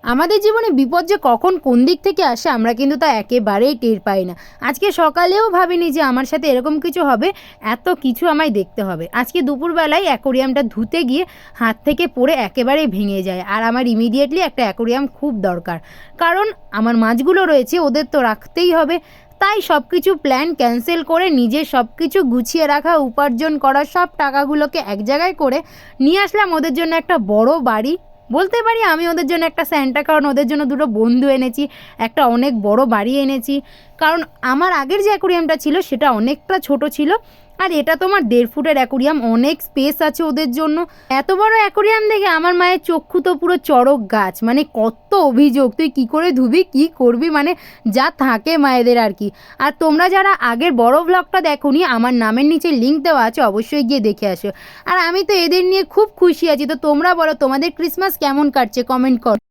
আমাদের জীবনে বিপদ যে কখন কোন দিক থেকে আসে আমরা কিন্তু তা একেবারেই টের পাই না। আজকে সকালেও ভাবিনি যে আমার সাথে এরকম কিছু হবে, এত কিছু আমায় দেখতে হবে। আজকে দুপুরবেলায় অ্যাকোরিয়ামটা ধুতে গিয়ে হাত থেকে পড়ে একেবারেই ভেঙে যায়, আর আমার ইমিডিয়েটলি একটা অ্যাকোরিয়াম খুব দরকার, কারণ আমার মাছগুলো রয়েছে, ওদের তো রাখতেই হবে। তাই সব কিছু প্ল্যান ক্যান্সেল করে নিজের সব কিছু গুছিয়ে রাখা, উপার্জন করা সব টাকাগুলোকে এক জায়গায় করে নিয়ে আসলাম ওদের জন্য একটা বড় বাড়ি। বলতে পারি আমি ওদের জন্য একটা স্যান্টা, কারণ ওদের জন্য দুটো বন্ধু এনেছি, একটা অনেক বড় বাড়ি এনেছি। কারণ আমার আগের যে অ্যাকোরিয়ামটা ছিল সেটা অনেকটা ছোট ছিল, আর এটা তোমার 1.5 ফুটের অ্যাকোরিয়াম, অনেক স্পেস আছে ওদের জন্য। এত বড় অ্যাকোরিয়াম দেখে আমার মায়ের চক্ষু তো পুরো চড়ক গাছ, মানে কত অভিযোগ, তুই কি করে ধুবি, কি করবি, মানে যা থাকে মায়েদের আর কি। আর তোমরা যারা আগের বড় ব্লগটা দেখোনি, আমার নামের নিচে লিঙ্ক দেওয়া আছে, অবশ্যই গিয়ে দেখে আসো। আর আমি তো এদের নিয়ে খুব খুশি আছি। তো তোমরা বলো তোমাদের ক্রিসমাস কেমন কাটছে, কমেন্ট করো।